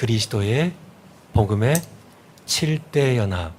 그리스도의 복음의 7대 연합.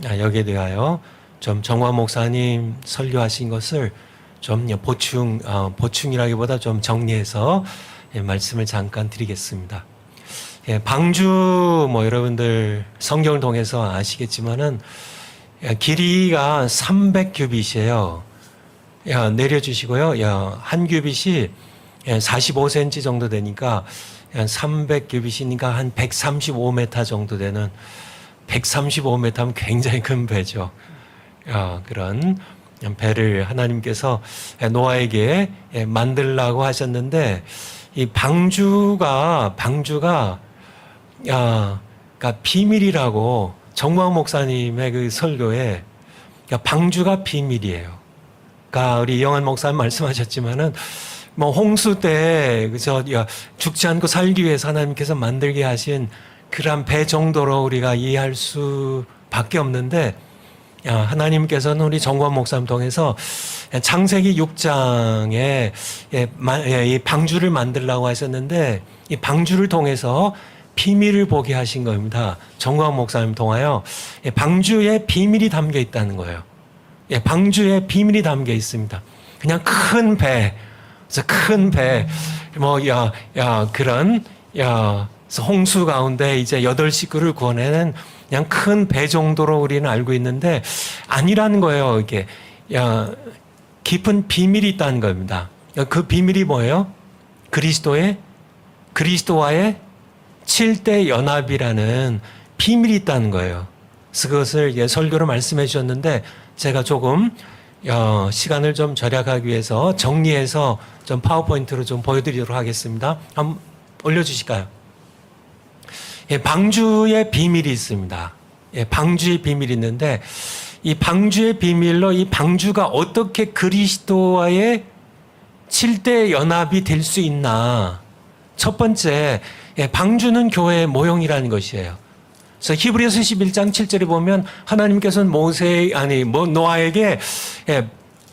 여기에 대하여 좀 정화 목사님 설교하신 것을 좀 보충이라기보다 좀 정리해서 말씀을 잠깐 드리겠습니다. 방주 여러분들 성경을 통해서 아시겠지만은 길이가 300규빗이에요. 내려주시고요. 한 규빗이 45cm 정도 되니까 300규빗이니까 한 135m 정도 되는 135m면 굉장히 큰 배죠. 그런 배를 하나님께서 노아에게 만들라고 하셨는데 이 방주가 그러니까 비밀이라고 정광 목사님의 그 설교에 방주가 비밀이에요. 그러니까 우리 영한 목사님 말씀하셨지만은 홍수 때 죽지 않고 살기 위해서 하나님께서 만들게 하신 그런 배 정도로 우리가 이해할 수밖에 없는데 하나님께서는 우리 정광 목사님 통해서 창세기 6장에 이 방주를 만들라고 하셨는데 이 방주를 통해서 비밀을 보게 하신 겁니다. 정광 목사님 통하여 방주에 비밀이 담겨 있다는 거예요. 방주에 비밀이 담겨 있습니다. 그냥 큰 배, 그런 홍수 가운데 이제 8식구를 구원해낸 그냥 큰 배 정도로 우리는 알고 있는데 아니라는 거예요. 이게 깊은 비밀이 있다는 겁니다. 그 비밀이 뭐예요? 그리스도와의 7대 연합이라는 비밀이 있다는 거예요. 그래서 그것을 설교로 말씀해 주셨는데 제가 조금 시간을 좀 절약하기 위해서 정리해서 좀 파워포인트로 좀 보여드리도록 하겠습니다. 한번 올려주실까요? 방주의 비밀이 있습니다. 방주의 비밀이 있는데 이 방주의 비밀로 이 방주가 어떻게 그리스도와의 7대 연합이 될 수 있나. 첫 번째, 방주는 교회의 모형이라는 것이에요. 그래서 히브리서 11장 7절에 보면 하나님께서는 노아에게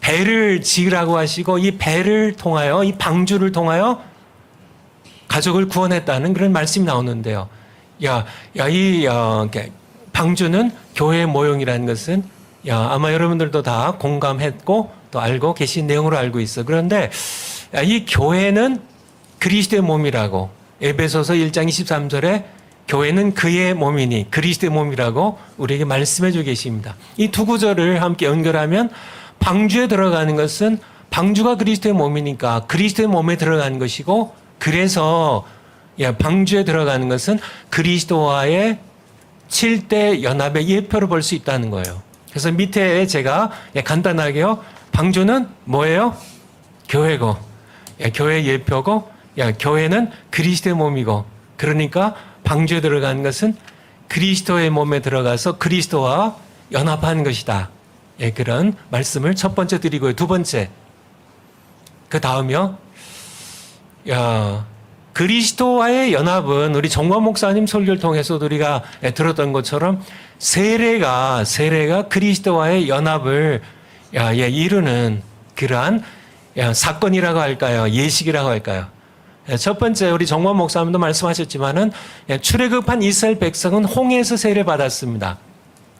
배를 지으라고 하시고 이 배를 통하여 이 방주를 통하여 가족을 구원했다는 그런 말씀이 나오는데요. 이 방주는 교회의 모형이라는 것은 아마 여러분들도 다 공감했고 또 알고 계신 내용으로 알고 있어. 그런데 이 교회는 그리스도의 몸이라고 에베소서 1장 23절에 교회는 그의 몸이니 그리스도의 몸이라고 우리에게 말씀해 주고 계십니다. 이 두 구절을 함께 연결하면 방주에 들어가는 것은 방주가 그리스도의 몸이니까 그리스도의 몸에 들어가는 것이고 그래서 방주에 들어가는 것은 그리스도와의 7대 연합의 예표로 볼 수 있다는 거예요. 그래서 밑에 제가 간단하게요. 방주는 뭐예요? 교회고, 교회의 예표고, 교회는 그리스도의 몸이고, 그러니까 방주에 들어가는 것은 그리스도의 몸에 들어가서 그리스도와 연합하는 것이다. 그런 말씀을 첫 번째 드리고요. 두 번째, 그 다음이요. 그리스도와의 연합은 우리 정광 목사님 설교를 통해서도 우리가 들었던 것처럼 세례가 그리스도와의 연합을 이루는 그러한 사건이라고 할까요? 예식이라고 할까요? 첫 번째 우리 정광 목사님도 말씀하셨지만은 출애굽한 이스라엘 백성은 홍해에서 세례 받았습니다.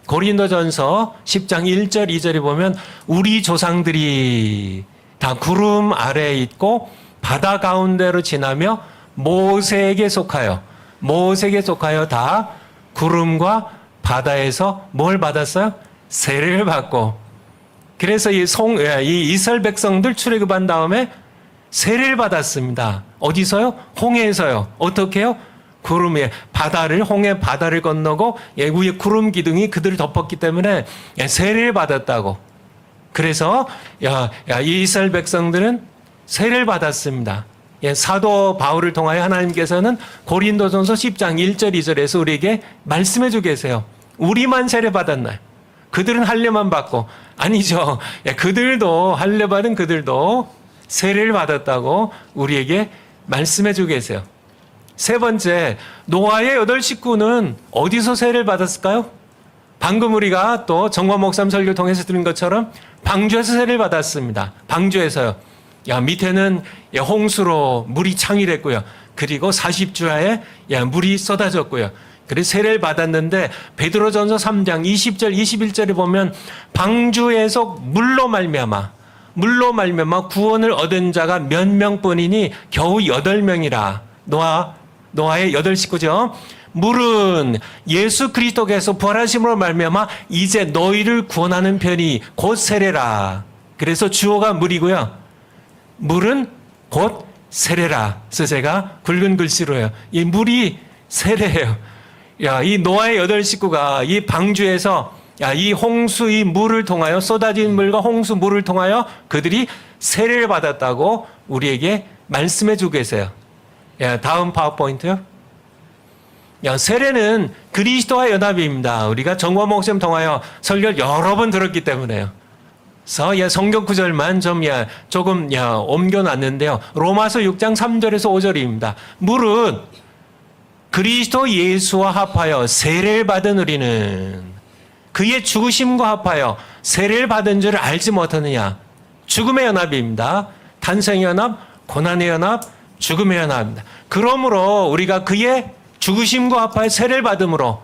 고린도전서 10장 1절 2절에 보면 우리 조상들이 다 구름 아래에 있고 바다 가운데로 지나며 모세에게 속하여 다 구름과 바다에서 뭘 받았어요? 세례를 받고. 그래서 이 이스라엘 백성들 출애굽한 다음에 세례를 받았습니다. 어디서요? 홍해에서요. 어떻게요? 홍해 바다를 건너고 위에 구름 기둥이 그들을 덮었기 때문에 세례를 받았다고. 그래서 이 이스라엘 백성들은 세례를 받았습니다. 사도 바울을 통하여 하나님께서는 고린도전서 10장 1절 2절에서 우리에게 말씀해 주고 계세요. 우리만 세례 받았나요? 그들은 할례만 받고 아니죠. 할례 받은 그들도 세례를 받았다고 우리에게 말씀해 주고 계세요. 세 번째, 노아의 8식구는 어디서 세례를 받았을까요? 방금 우리가 또 정광 목사님 설교를 통해서 들은 것처럼 방주에서 세례를 받았습니다. 방주에서요. 밑에는 홍수로 물이 창이 됐고요. 그리고 40주야에 물이 쏟아졌고요. 그래서 세례를 받았는데 베드로전서 3장 20절 21절에 보면 방주에서 물로 말미암아 구원을 얻은 자가 몇 명뿐이니 겨우 8명이라. 노아의 8식구죠. 물은 예수 그리스도께서 부활하심으로 말미암아 이제 너희를 구원하는 편이 곧 세례라. 그래서 주어가 물이고요. 물은 곧 세례라. 그래서 제가 굵은 글씨로요. 이 물이 세례예요. 이 노아의 8식구가 이 방주에서 이 홍수 이 물을 통하여 쏟아진 물과 홍수 물을 통하여 그들이 세례를 받았다고 우리에게 말씀해 주고 계세요. 다음 파워포인트요. 세례는 그리스도와 연합입니다. 우리가 정과 목숨 통하여 설교를 여러 번 들었기 때문에요. 그래서 성경 구절만 조금 옮겨놨는데요. 로마서 6장 3절에서 5절입니다. 물은 그리스도 예수와 합하여 세례를 받은 우리는 그의 죽으심과 합하여 세례를 받은 줄을 알지 못하느냐. 죽음의 연합입니다. 탄생의 연합, 고난의 연합, 죽음의 연합입니다. 그러므로 우리가 그의 죽으심과 합하여 세례를 받음으로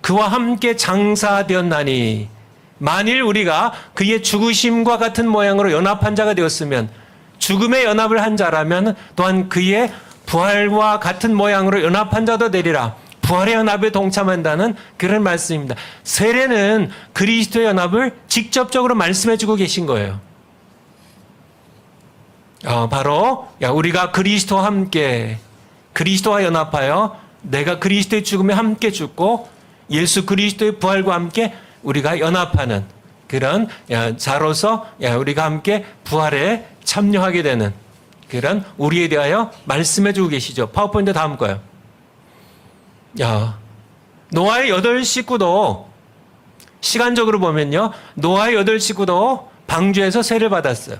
그와 함께 장사되었나니 만일 우리가 그의 죽으심과 같은 모양으로 연합한 자가 되었으면 죽음의 연합을 한 자라면 또한 그의 부활과 같은 모양으로 연합한 자도 되리라. 부활의 연합에 동참한다는 그런 말씀입니다. 세례는 그리스도의 연합을 직접적으로 말씀해 주고 계신 거예요. 바로 우리가 그리스도와 함께 그리스도와 연합하여 내가 그리스도의 죽음에 함께 죽고 예수 그리스도의 부활과 함께 우리가 연합하는 그런 자로서 우리가 함께 부활에 참여하게 되는 그런 우리에 대하여 말씀해 주고 계시죠. 파워포인트 다음 거요. 노아의 8식구도 시간적으로 보면요. 노아의 8식구도 방주에서 세례를 받았어요.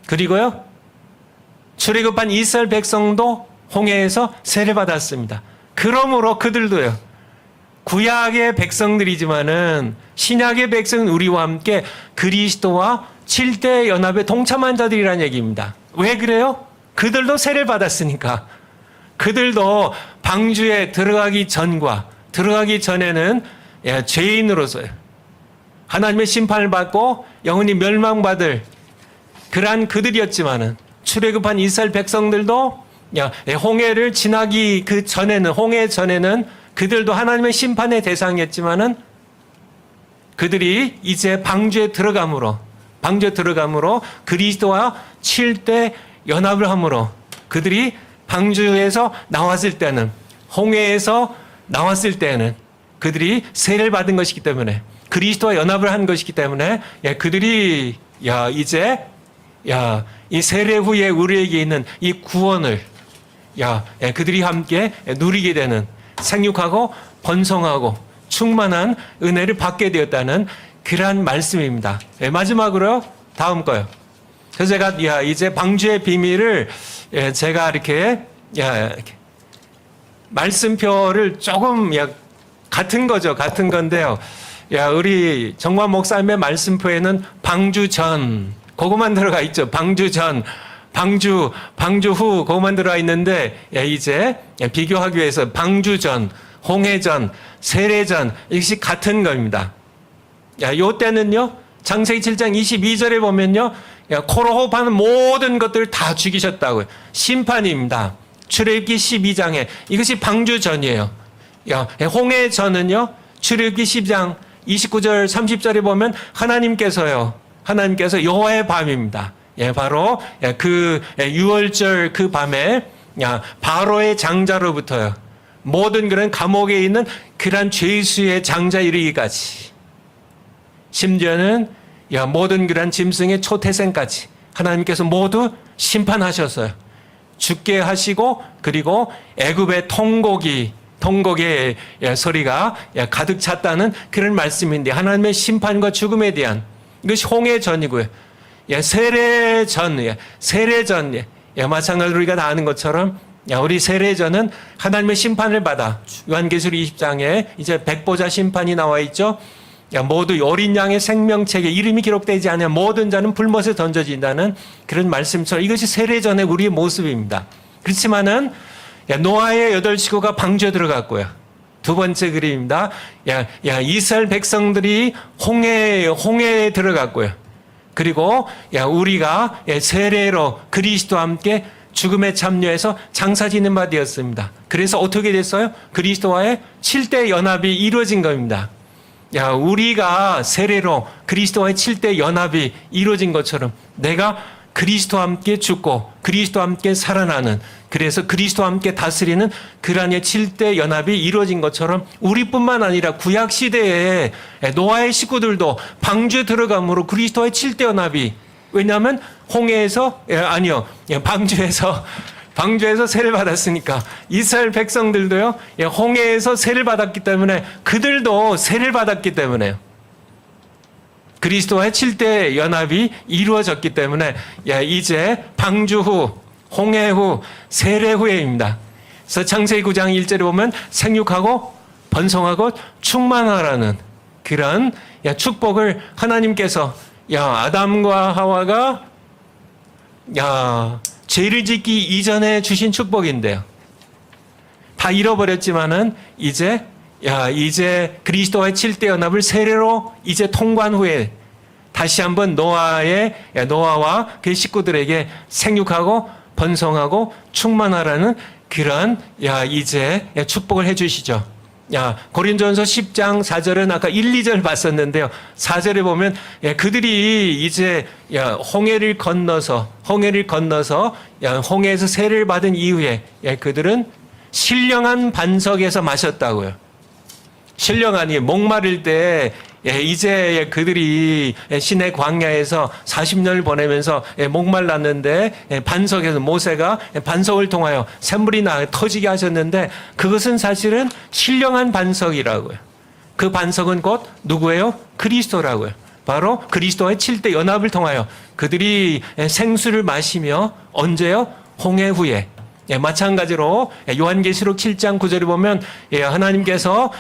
그리고요. 출애굽한 이스라엘 백성도 홍해에서 세례를 받았습니다. 그러므로 그들도요. 구약의 백성들이지만은 신약의 백성은 우리와 함께 그리스도와 7대 연합에 동참한 자들이라는 얘기입니다. 왜 그래요? 그들도 세례를 받았으니까. 그들도 방주에 들어가기 전과 들어가기 전에는 죄인으로서요. 하나님의 심판을 받고 영원히 멸망받을 그러한 그들이었지만은 출애굽한 이스라엘 백성들도 홍해를 지나기 그 전에는 홍해 전에는 그들도 하나님의 심판의 대상이었지만은 그들이 이제 방주에 들어감으로 그리스도와 7대 연합을 함으로 그들이 방주에서 나왔을 때는 홍해에서 나왔을 때는 그들이 세례를 받은 것이기 때문에 그리스도와 연합을 한 것이기 때문에 그들이 이제 이 세례 후에 우리에게 있는 이 구원을 그들이 함께 누리게 되는 생육하고 번성하고 충만한 은혜를 받게 되었다는 그러한 말씀입니다. 마지막으로 다음 거요. 그래서 제가 이제 방주의 비밀을 제가 이렇게 말씀표를 조금 같은 거죠. 같은 건데요. 우리 정관 목사님의 말씀표에는 방주 전 그것만 들어가 있죠. 방주 전, 방주 후 그것만 들어가 있는데 이제 비교하기 위해서 방주 전, 홍해 전, 세례 전 이것이 같은 겁니다. 요 때는요. 창세기 7장 22절에 보면요. 코로 호흡하는 모든 것들을 다 죽이셨다고요. 심판입니다. 출애굽기 12장에 이것이 방주 전이에요. 홍해 전은요. 출애굽기 10장 29절 30절에 보면 하나님께서 여호와의 밤입니다. 바로 그 6월절 그 밤에 바로의 장자로부터요. 모든 그런 감옥에 있는 그런 죄수의 장자 이르기까지 심지어는 모든 그런 짐승의 초태생까지 하나님께서 모두 심판하셨어요. 죽게 하시고 그리고 애굽의 통곡의 소리가 가득 찼다는 그런 말씀인데 하나님의 심판과 죽음에 대한 이것이 홍해 전이고요. 세례 전, 마찬가지로 우리가 다 아는 것처럼 우리 세례전은 하나님의 심판을 받아 요한계시록 20장에 이제 백보자 심판이 나와 있죠. 모두 어린 양의 생명책에 이름이 기록되지 않은 모든 자는 불못에 던져진다는 그런 말씀처럼 이것이 세례전의 우리의 모습입니다. 그렇지만은 노아의 8식구가 방주에 들어갔고요. 두 번째 그림입니다. 이스라엘 백성들이 홍해에 들어갔고요. 그리고 우리가 세례로 그리스도와 함께 죽음에 참여해서 장사 지는 바 되었습니다. 그래서 어떻게 됐어요? 그리스도와의 7대 연합이 이루어진 겁니다. 우리가 세례로 그리스도와의 7대 연합이 이루어진 것처럼 내가 그리스도와 함께 죽고 그리스도와 함께 살아나는, 그래서 그리스도와 함께 다스리는 그란의 7대 연합이 이루어진 것처럼 우리뿐만 아니라 구약 시대에 노아의 식구들도 방주에 들어감으로 그리스도와의 7대 연합이, 왜냐하면 방주에서 세를 받았으니까 이스라엘 백성들도요 홍해에서 세를 받았기 때문에 그들도 세를 받았기 때문에요. 그리스도와의 7대 연합이 이루어졌기 때문에 이제 방주 후, 홍해 후, 세례 후에입니다. 그래서 창세기 9장 1절에 보면 생육하고 번성하고 충만하라는 그런 축복을 하나님께서 아담과 하와가 죄를 짓기 이전에 주신 축복인데요. 다 잃어버렸지만은 이제 그리스도와의 7대 연합을 세례로 이제 통과한 후에 다시 한번 노아와 그 식구들에게 생육하고 번성하고 충만하라는 그런 이제 축복을 해 주시죠. 고린도전서 10장 4절은 아까 1, 2절 봤었는데요. 4절에 보면 그들이 이제 홍해를 건너서 홍해에서 세례를 받은 이후에 그들은 신령한 반석에서 마셨다고요. 신령하니 목마를 때 이제 그들이 시내 광야에서 40년을 보내면서 목말랐는데 반석에서 모세가 반석을 통하여 샘물이 터지게 하셨는데 그것은 사실은 신령한 반석이라고요. 그 반석은 곧 누구예요? 그리스도라고요. 바로 그리스도의 7대 연합을 통하여 그들이 생수를 마시며 언제요? 홍해 후에. 마찬가지로 요한계시록 7장 9절에 보면 하나님께서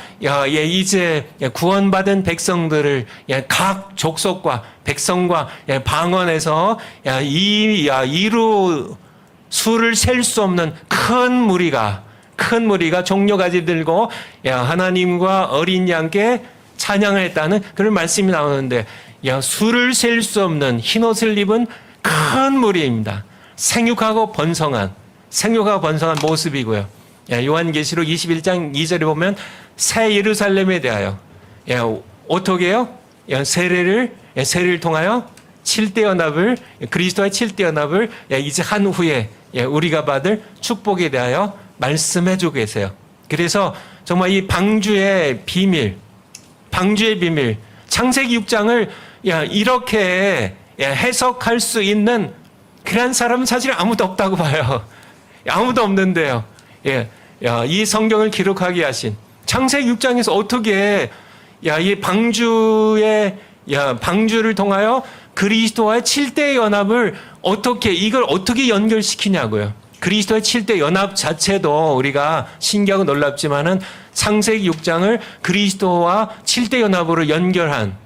이제 구원받은 백성들을 각 족속과 백성과 방언에서 이루 수를 셀 수 없는 큰 무리가 종려가지 들고 하나님과 어린 양께 찬양을 했다는 그런 말씀이 나오는데 수를 셀 수 없는 흰옷을 입은 큰 무리입니다. 생육하고 번성한 모습이고요. 요한계시록 21장 2절에 보면 새 예루살렘에 대하여 어떻게 해요? 세례를 통하여 7대 연합을, 그리스도의 7대 연합을 이제 한 후에 우리가 받을 축복에 대하여 말씀해 주고 계세요. 그래서 정말 이 방주의 비밀, 창세기 6장을 이렇게 해석할 수 있는 그런 사람은 사실 아무도 없다고 봐요. 아무도 없는데요. 이 성경을 기록하게 하신 창세기 6장에서 어떻게 이 방주를 통하여 그리스도와의 7대 연합을 이걸 어떻게 연결시키냐고요. 그리스도의 7대 연합 자체도 우리가 신기하고 놀랍지만은 창세기 6장을 그리스도와 7대 연합으로 연결한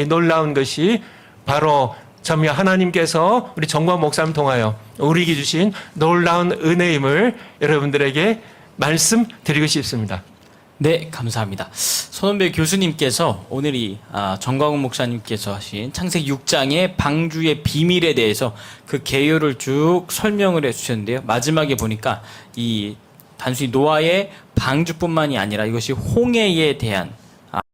놀라운 것이 바로 하나님께서 우리 정광 목사님 통하여 우리에게 주신 놀라운 은혜임을 여러분들에게 말씀드리고 싶습니다. 네, 감사합니다. 손원배 교수님께서 오늘 정광훈 목사님께서 하신 창세기 6장의 방주의 비밀에 대해서 그 개요를 쭉 설명을 해주셨는데요. 마지막에 보니까 이 단순히 노아의 방주뿐만이 아니라 이것이 홍해에 대한